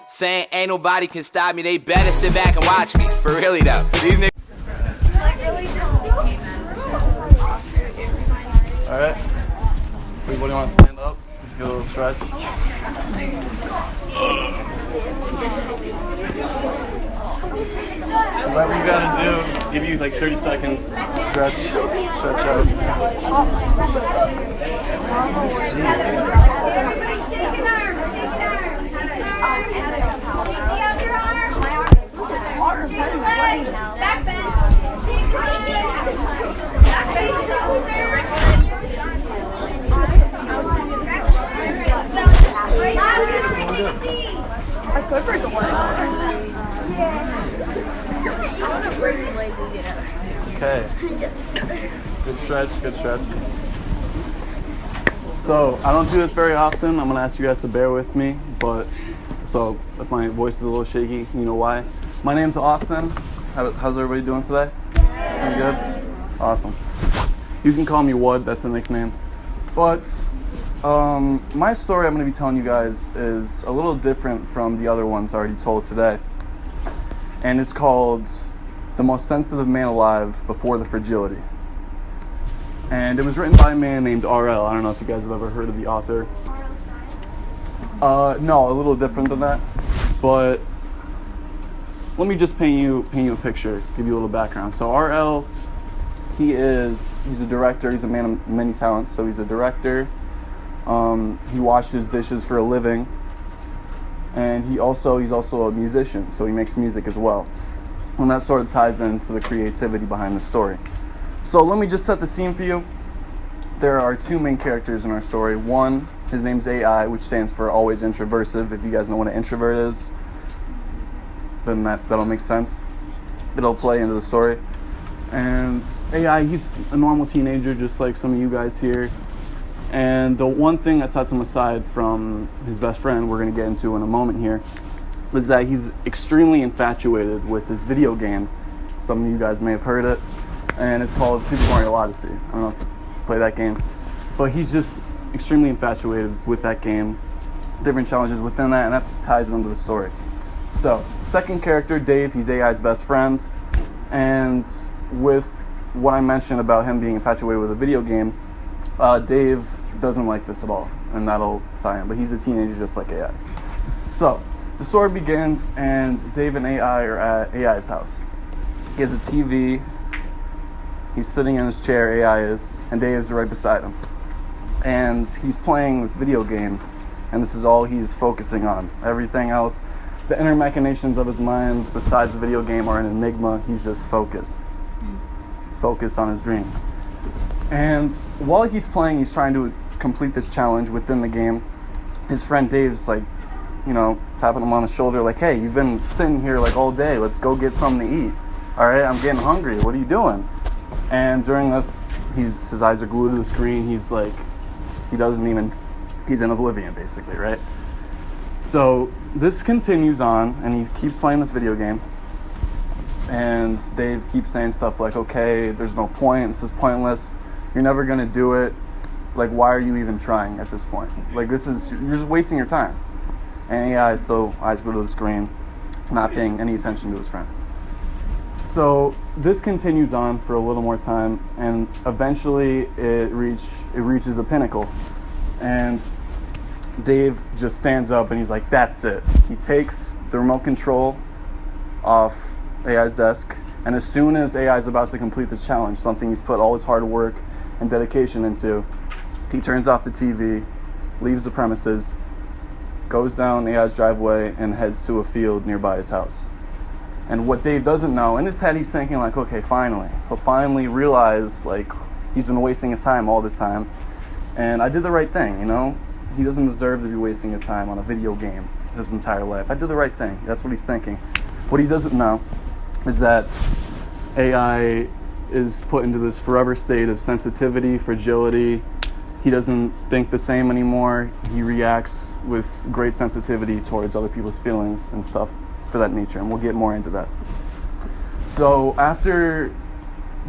saying ain't nobody can stop me. They better sit back and watch me. For really though. These niggas. Alright. Everybody want to stand up? Get a little stretch. Whatever you gotta do, give you like 30 seconds. Stretch out. I could break a one. Okay. Good stretch. So, I don't do this very often. I'm gonna ask you guys to bear with me, but so if my voice is a little shaky, you know why. My name's Austin. How's everybody doing today? Pretty good? Awesome. You can call me Wood, that's a nickname. But my story I'm going to be telling you guys is a little different from the other ones already told today. And it's called The Most Sensitive Man Alive Before the Fragility. And it was written by a man named RL. I don't know if you guys have ever heard of the author. No, a little different than that. But let me just paint you a picture, give you a little background. So RL, he's a director, he's a man of many talents. So he's a director, he washes dishes for a living, and he's also a musician, so he makes music as well. And that sort of ties into the creativity behind the story. So let me just set the scene for you. There are two main characters in our story. One, his name's AI, which stands for always introversive. If you guys know what an introvert is, then that'll make sense. It'll play into the story. And AI, he's a normal teenager, just like some of you guys here. And the one thing that sets him aside from his best friend, we're going to get into in a moment here, is that he's extremely infatuated with this video game. Some of you guys may have heard it, and it's called Super Mario Odyssey. I don't know if you play that game, but he's just extremely infatuated with that game, different challenges within that, and that ties into the story. So, second character, Dave, he's AI's best friend, and with what I mentioned about him being infatuated with a video game, Dave doesn't like this at all, and that'll tie in, but he's a teenager just like AI. So, the story begins, and Dave and AI are at AI's house. He has a TV, he's sitting in his chair, AI is, and Dave is right beside him. And he's playing this video game, and this is all he's focusing on. Everything else, the inner machinations of his mind besides the video game are an enigma. He's just focused. He's focused on his dream. And while he's playing, he's trying to complete this challenge within the game. His friend Dave's like, tapping him on the shoulder like, hey, you've been sitting here like all day. Let's go get something to eat. All right, I'm getting hungry. What are you doing? And during this, his eyes are glued to the screen. He's like, he's in oblivion basically, right? So this continues on, and he keeps playing this video game. And Dave keeps saying stuff like, okay, there's no point. This is pointless. You're never going to do it. Like, why are you even trying at this point? Like, you're just wasting your time. And AI is still eyes glued to the screen, not paying any attention to his friend. So this continues on for a little more time, and eventually it reaches a pinnacle. And Dave just stands up and he's like, that's it. He takes the remote control off AI's desk, and as soon as AI is about to complete this challenge, something he's put all his hard work and dedication into, he turns off the TV, leaves the premises, goes down AI's driveway, and heads to a field nearby his house. And what Dave doesn't know, in his head he's thinking like, okay, finally. He'll finally realize like he's been wasting his time all this time, and I did the right thing, He doesn't deserve to be wasting his time on a video game his entire life. I did the right thing. That's what he's thinking. What he doesn't know is that AI is put into this forever state of sensitivity, fragility. He doesn't think the same anymore. He reacts with great sensitivity towards other people's feelings and stuff for that nature, and we'll get more into that. So after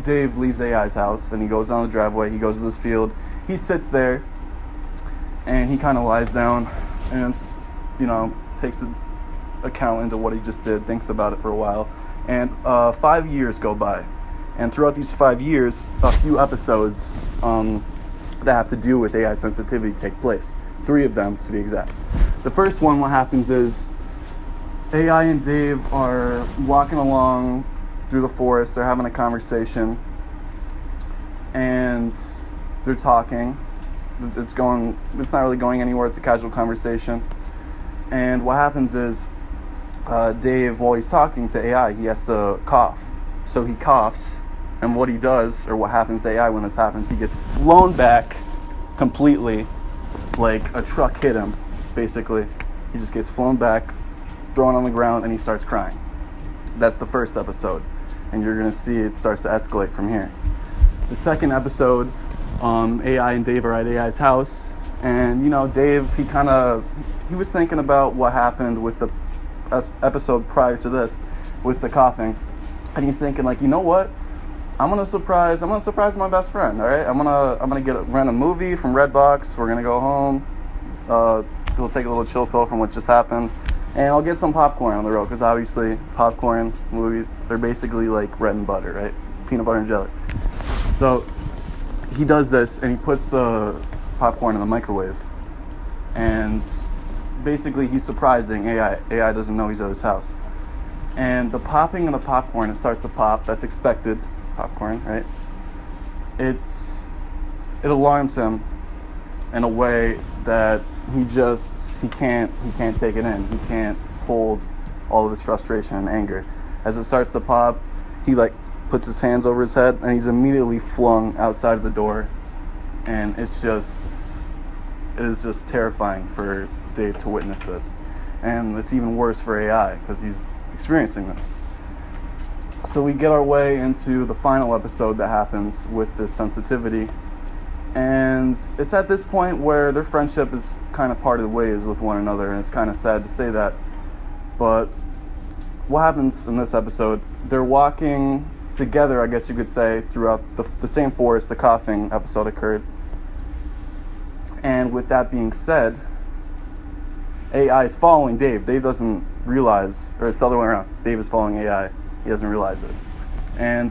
Dave leaves AI's house and he goes down the driveway, he goes to this field, he sits there and he kind of lies down and takes a account into what he just did, thinks about it for a while, and 5 years go by. And throughout these 5 years, a few episodes that have to do with AI sensitivity take place. 3 of them, to be exact. The first one, what happens is AI and Dave are walking along through the forest. They're having a conversation, and they're talking. It's not really going anywhere. It's a casual conversation. And what happens is Dave, while he's talking to AI, he has to cough. So he coughs, and what he does, or what happens to AI when this happens, he gets flown back completely, like a truck hit him, basically. He just gets flown back, thrown on the ground, and he starts crying. That's the first episode, and you're gonna see it starts to escalate from here. The second episode, AI and Dave are at AI's house, and Dave, he was thinking about what happened with the episode prior to this, with the coughing, and he's thinking like, you know what? I'm gonna surprise my best friend. All right, I'm gonna rent a movie from Redbox. We're gonna go home. We'll take a little chill pill from what just happened, and I'll get some popcorn on the road, because obviously popcorn movies, they're basically like bread and butter, right? Peanut butter and jelly. So he does this, and he puts the popcorn in the microwave, and basically he's surprising AI. AI doesn't know he's at his house, and the popping of the popcorn, it starts to pop. That's expected. Popcorn, right? It alarms him in a way that he can't take it in. He can't hold all of his frustration and anger. As it starts to pop, he puts his hands over his head, and he's immediately flung outside of the door. And it is just terrifying for Dave to witness this. And it's even worse for AI, because he's experiencing this. So we get our way into the final episode that happens with this sensitivity, and it's at this point where their friendship is kind of parted ways with one another, and it's kind of sad to say that. But what happens in this episode, they're walking together, I guess you could say, throughout the same forest the coughing episode occurred. And with that being said, AI is following Dave. Dave doesn't realize, or it's the other way around. Dave is following AI. He doesn't realize it. And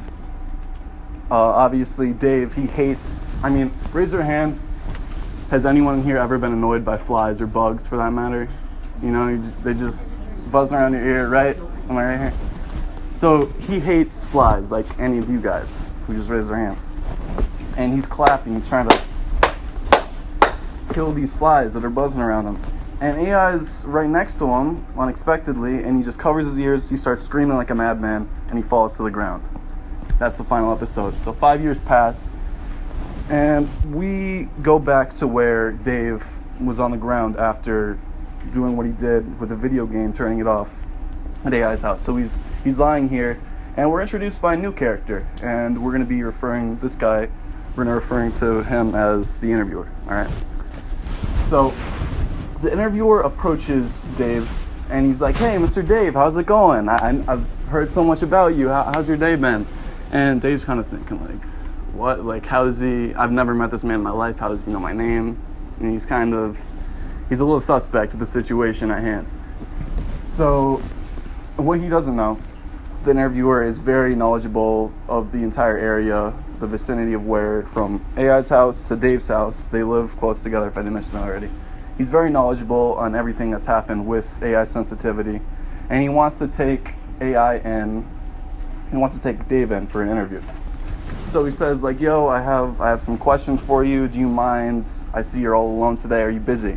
obviously Dave, he hates, raise your hands. Has anyone here ever been annoyed by flies or bugs, for that matter? They just buzz around your ear, right? Am I right here? So he hates flies, like any of you guys who just raised their hands. And he's clapping, he's trying to kill these flies that are buzzing around him. And AI's right next to him, unexpectedly, and he just covers his ears, he starts screaming like a madman, and he falls to the ground. That's the final episode. So 5 years pass, and we go back to where Dave was on the ground after doing what he did with the video game, turning it off at AI's house. So he's lying here, and we're introduced by a new character, and we're going to be referring to him as the interviewer, all right? So the interviewer approaches Dave, and he's like, "Hey, Mr. Dave, how's it going? I've heard so much about you. How's your day been?" And Dave's kind of thinking, like, what? Like, how is he? I've never met this man in my life. How does he know my name? And he's a little suspect of the situation at hand. So what he doesn't know, the interviewer is very knowledgeable of the entire area, the vicinity of where, from AI's house to Dave's house. They live close together, if I didn't mention that already. He's very knowledgeable on everything that's happened with AI sensitivity, and he wants to take Dave in for an interview. So he says, like, "Yo, I have some questions for you. Do you mind? I see you're all alone today. Are you busy?"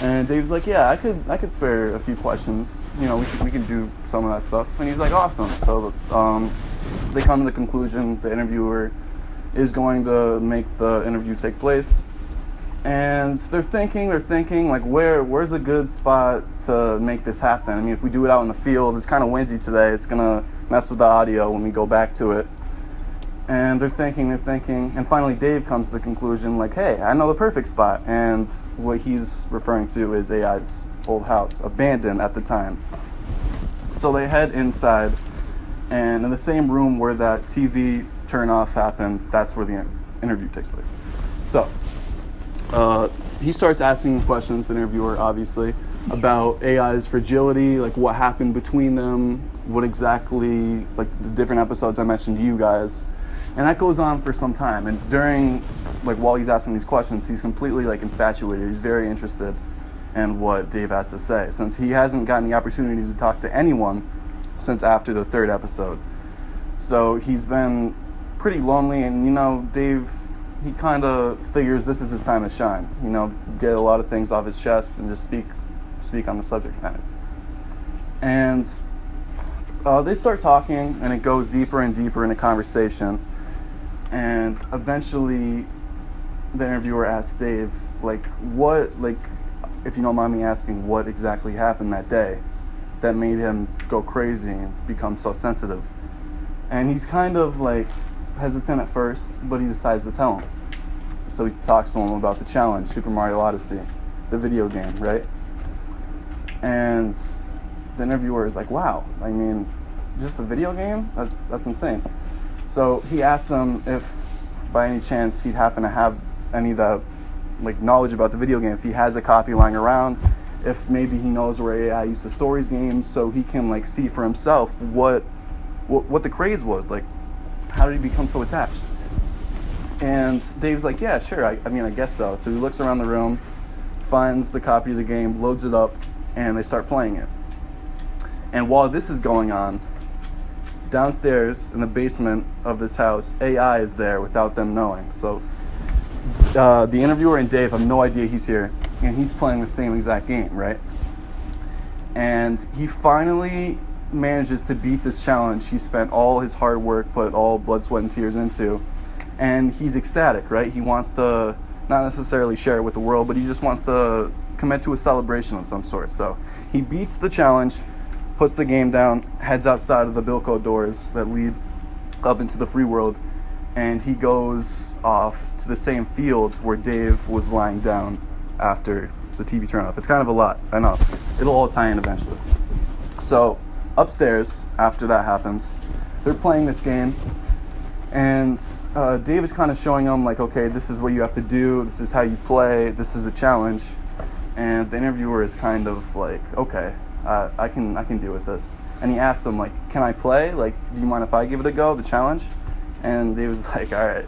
And Dave's like, "Yeah, I could spare a few questions. We can do some of that stuff." And he's like, "Awesome." So they come to the conclusion the interviewer is going to make the interview take place. And they're thinking, like, where's a good spot to make this happen? If we do it out in the field, it's kind of windy today. It's gonna mess with the audio when we go back to it. And they're thinking, and finally Dave comes to the conclusion, like, "Hey, I know the perfect spot." And what he's referring to is AI's old house, abandoned at the time. So they head inside, and in the same room where that TV turn-off happened, that's where the interview takes place. So he starts asking questions, the interviewer, obviously. about AI's fragility, like what happened between them, what exactly, like the different episodes I mentioned to you guys. And that goes on for some time. And during, like while he's asking these questions, he's completely like infatuated. He's very interested in what Dave has to say, since he hasn't gotten the opportunity to talk to anyone since after the 3rd episode. So he's been pretty lonely, and you know, Dave, he kind of figures this is his time to shine. You know, get a lot of things off his chest and just speak on the subject matter. And they start talking, and it goes deeper and deeper in the conversation. And eventually, the interviewer asks Dave, like, what, like, if you don't mind me asking, what exactly happened that day that made him go crazy and become so sensitive? And he's kind of like hesitant at first, but he decides to tell him. So he talks to him about the challenge, Super Mario Odyssey, the video game, right? And the interviewer is like, wow, I mean, just a video game? That's insane. So he asks him if by any chance he'd happen to have any of the like knowledge about the video game, if he has a copy lying around, if maybe he knows where AI used to store his games, so he can like see for himself what the craze was, like how did he become so attached? And Dave's like, yeah, sure, I mean, I guess so. So he looks around the room, finds the copy of the game, loads it up, and they start playing it. And while this is going on, downstairs in the basement of this house, AI is there without them knowing. So the interviewer and Dave have no idea he's here, and he's playing the same exact game, right? And he finally manages to beat this challenge he spent all his hard work, put all blood, sweat, and tears into, and he's ecstatic, right? He wants to not necessarily share it with the world, but he just wants to commit to a celebration of some sort. So he beats the challenge, puts the game down, heads outside of the Bilko doors that lead up into the free world, and he goes off to the same field where Dave was lying down after the TV turn off. It's kind of a lot, I know. It'll all tie in eventually. So upstairs, after that happens, they're playing this game, and Dave is kind of showing them like, okay, this is what you have to do, this is how you play, this is the challenge. And the interviewer is kind of like, okay, I can deal with this. And he asks him like, can I play? Like, do you mind if I give it a go, the challenge? And Dave was like, all right.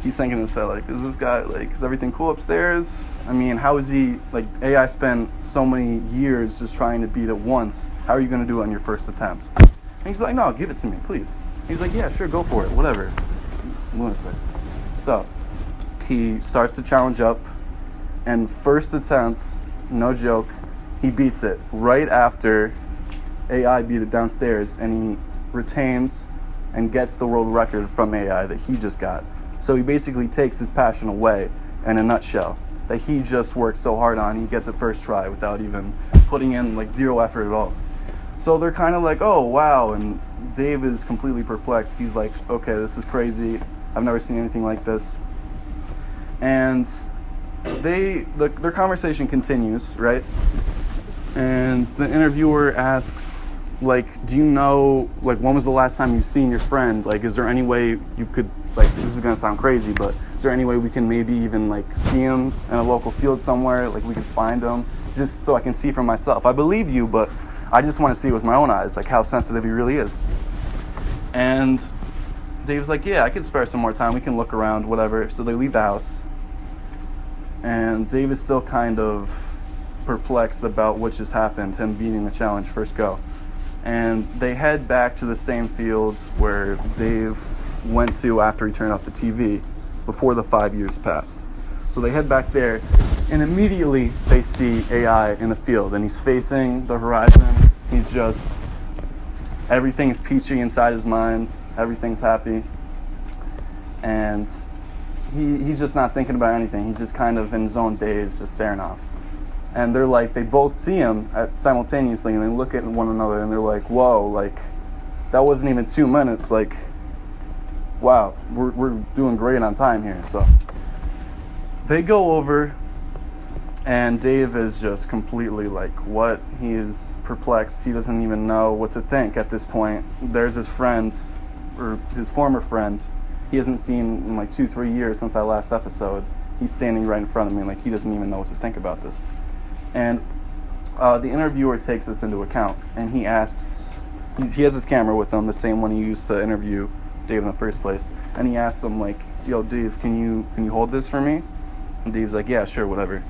He's thinking to himself, like, is this guy, like, is everything cool upstairs? I mean, how is he, like, AI spent so many years just trying to beat it once. How are you going to do it on your first attempt? And he's like, no, give it to me, please. He's like, yeah, sure, go for it, whatever. Lunatic. So, he starts the challenge up, and first attempt, no joke, he beats it right after AI beat it downstairs, and he retains and gets the world record from AI that he just got. So he basically takes his passion away in a nutshell that he just worked so hard on. He gets it first try without even putting in like zero effort at all. So they're kind of like, oh wow, and Dave is completely perplexed. He's like, okay, this is crazy. I've never seen anything like this. And their conversation continues, right? And the interviewer asks, like, do you know, like, when was the last time you've seen your friend? Like, is there any way you could, like, this is gonna sound crazy, but is there any way we can maybe even, like, see him in a local field somewhere? Like, we can find him, just so I can see for myself. I believe you, but I just want to see with my own eyes, like, how sensitive he really is. And Dave's like, yeah, I could spare some more time. We can look around, whatever. So they leave the house. And Dave is still kind of perplexed about what just happened, him beating the challenge first go. And they head back to the same field where Dave went to after he turned off the TV before the 5 years passed. So they head back there, and immediately they see AI in the field, and he's facing the horizon. He's just, everything's peachy inside his mind, everything's happy, and he's just not thinking about anything. He's just kind of in his own daze, just staring off. And they're like, they both see him simultaneously, and they look at one another, and they're like, whoa, like, that wasn't even 2 minutes, like, wow, we're doing great on time here. So they go over, and Dave is just completely like, what? He is perplexed. He doesn't even know what to think at this point. There's his friend, or his former friend, he hasn't seen in like 2-3 years since that last episode. He's standing right in front of me, like, he doesn't even know what to think about this. And the interviewer takes this into account, and he asks, he has his camera with him, the same one he used to interview Dave in the first place, and he asks him like, yo, Dave, can you hold this for me? And Dave's like, yeah, sure, whatever.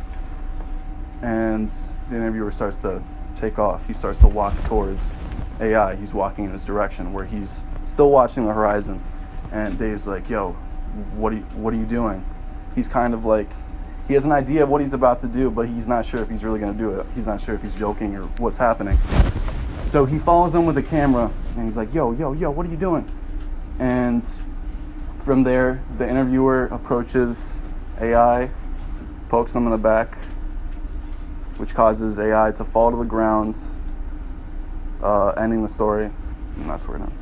And the interviewer starts to take off. He starts to walk towards AI. He's walking in his direction where he's still watching the horizon. And Dave's like, yo, what are you doing? He's kind of like, he has an idea of what he's about to do, but he's not sure if he's really going to do it. He's not sure if he's joking or what's happening. So he follows him with the camera, and he's like, yo, what are you doing? And from there, the interviewer approaches AI, pokes him in the back, which causes AI to fall to the ground, ending the story, and that's where it ends.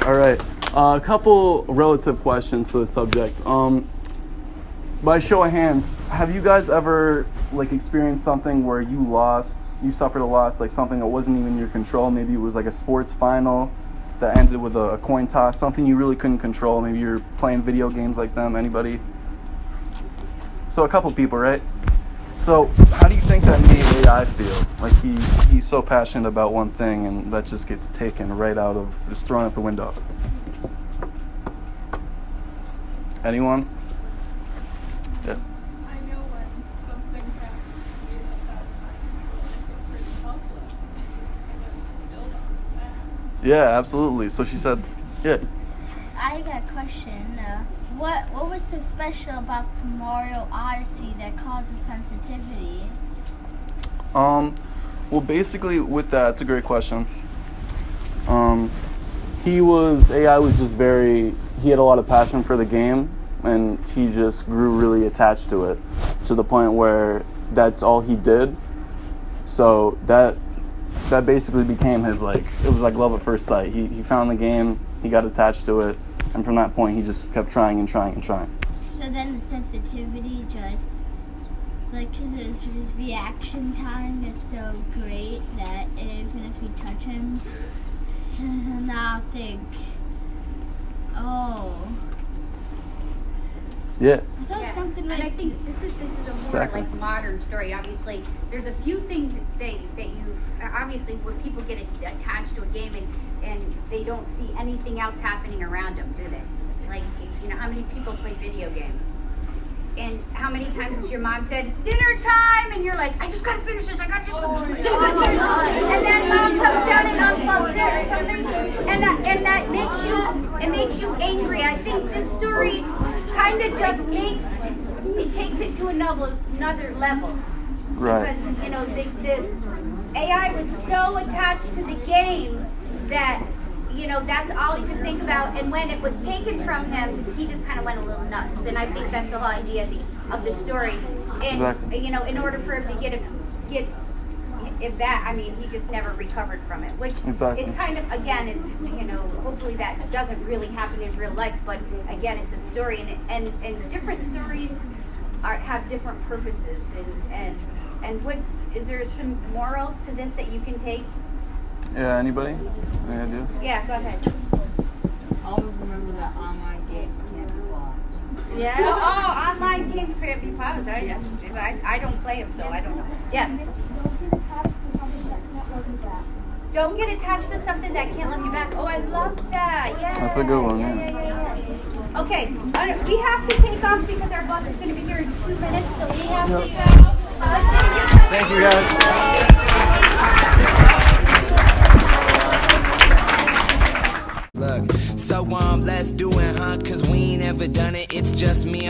All right, a couple relative questions to the subject. By show of hands, have you guys ever experienced something where you suffered a loss, like something that wasn't even in your control? Maybe it was like a sports final that ended with a coin toss, something you really couldn't control. Maybe you're playing video games like them. Anybody? So a couple people, right? So how do you think that made AI feel? Like he's so passionate about one thing, and that just gets taken right out of, just thrown out the window. Anyone? Yeah. I know when something happens to me that I feel pretty helpless. And build on that. Yeah, absolutely. So she said, yeah. I got a question. What was so special about Mario Odyssey that causes sensitivity? Well, basically with that, it's a great question. AI was just he had a lot of passion for the game, and he just grew really attached to it, to the point where that's all he did. So that basically became his, it was like love at first sight. He found the game, he got attached to it, and from that point he just kept trying and trying and trying. So then the sensitivity just, his reaction time is so great that even if you touch him, he'll not think, oh. Yeah. I thought something and I think this is a more Exactly. modern story. Obviously, there's a few things that you obviously when people get attached to a game and they don't see anything else happening around them, do they? How many people play video games? And how many times has your mom said, it's dinner time, and you're like, I just gotta finish this, I gotta finish this. And then mom comes down and unplugs it or something, and that makes you angry. I think this story kind of just takes it to another level. Right. Because, the AI was so attached to the game that, that's all he could think about. And when it was taken from him, he just kind of went a little nuts. And I think that's the whole idea of the story. And, Exactly. in order for him to get it back, he just never recovered from it. Which Exactly. is kind of, again, it's, hopefully that doesn't really happen in real life. But again, it's a story. And different stories have different purposes. And what, is there some morals to this that you can take? Yeah, anybody? Any ideas? Yeah, go ahead. Always remember that online games can't be lost. Yeah. Oh, online games can't be paused. I don't play them, so I don't know. Yeah. Don't get attached to something that can't love you back. Oh, I love that. Yeah. That's a good one, yeah. Okay, we have to take off because our bus is going to be here in 2 minutes, so we have to go. Thank you, guys. Look, so let's do it, huh? Cause we ain't ever done it, it's just me.